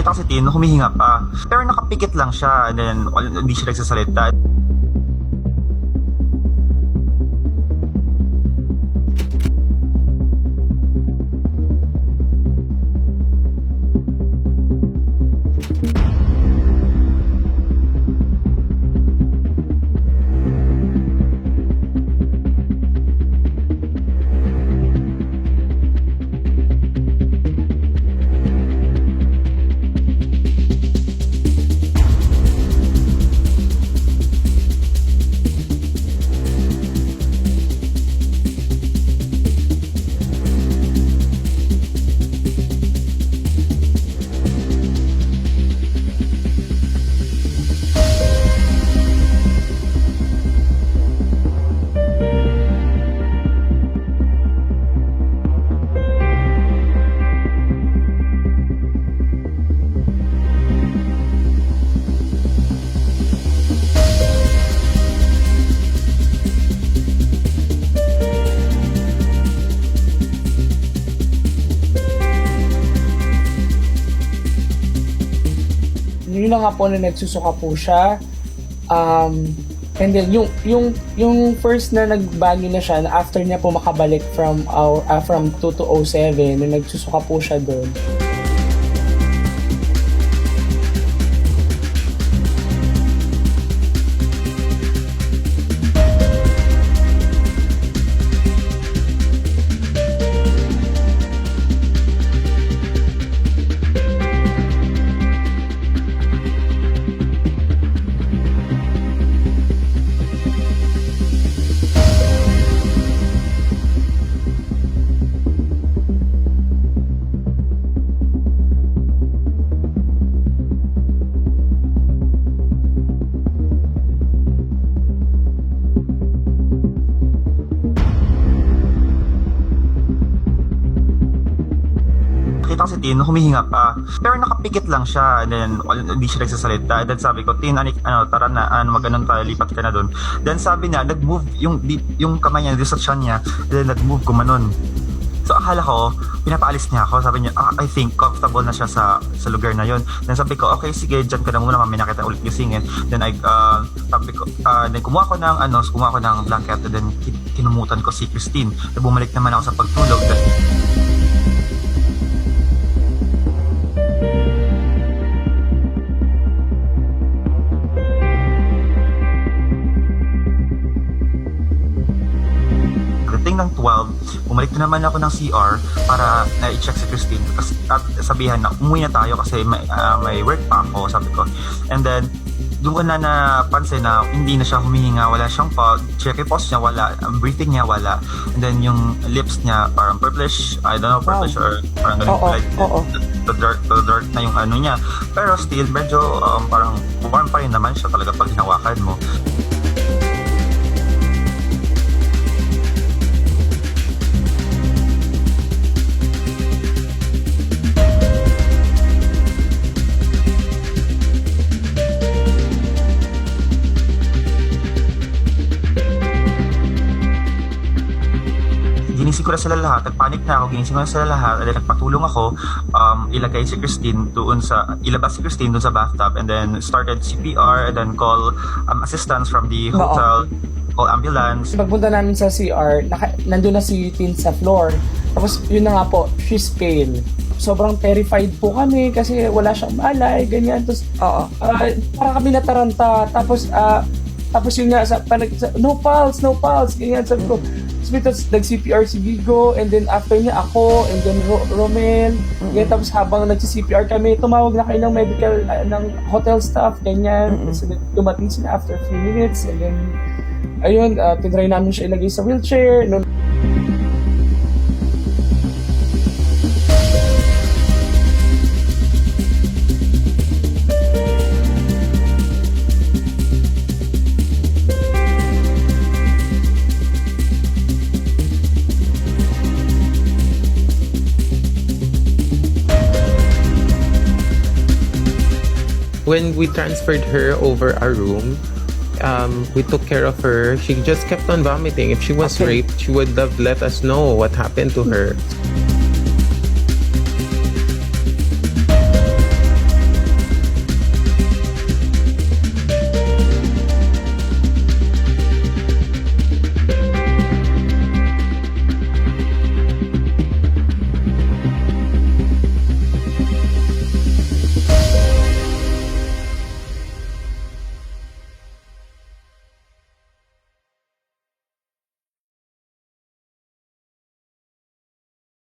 Kita si Tin, humihinga pa. Pero nakapikit lang siya, and then hindi siya nagsasalita. Yun na nga po na nagsusuka po siya. And then yung first na nagbanyo na siya, na after niya po makabalik from 2 to 07, na nagsusuka po siya doon. Kita si Tin, humihinga pa. Pero nakapikit lang siya, and then hindi siya nagsasalita. And then sabi ko, Tin, tara na, maganon tayo, lipat ka na doon. Then sabi niya, nag-move yung kamay niya, doon sa tiyan niya, then nag-move gumanon. So akala ko, pinapaalis niya ako. Sabi niya, I think comfortable na siya sa lugar na yon. Then sabi ko, okay, sige, dyan ka na muna, mamaya na kita ulit gisingin. Then sabi ko, then kumuha ko ng blanket, and then kinumutan ko si Christine. Then bumalik naman ako sa pagtulog. Ng 12, bumalik na naman ako ng CR para na-check si Christine at sabihan na umuwi na tayo kasi may work pa ako, sabi ko. And then doon ko na napansin na hindi na siya humihinga, wala siyang check pulse niya, wala, breathing niya, wala. And then yung lips niya parang purplish, I don't know, purplish or parang ganun, like the dark na yung ano niya. Pero still medyo parang warm pa rin naman siya talaga pag hinawakan mo. Ginising ko na sila lahat, nagpanik na ako, ginising ko na sila lahat, and then nagpatulong ako, ilabas si Christine doon sa bathtub, and then started CPR, and then call assistance from the hotel, call ambulance. Pagpunta namin sa CR, nandun na si Tin sa floor. Tapos yun na nga po, she's pale. Sobrang terrified po kami kasi wala siyang malay, ganyan. Tapos para kami nataranta. Tapos yun nga, no pulse, ganyan. Sabi ko, tapos nag-CPR si Vigo, and then after niya ako, and then Romel. Ganyan, tapos habang nag-CPR kami, tumawag na kayo ng medical, ng hotel staff, ganyan. Tapos dumating sila after a few minutes, and then ayun, tinry namin siya ilagay sa wheelchair. When we transferred her over our room, we took care of her. She just kept on vomiting. If she was raped, she would have let us know what happened to her.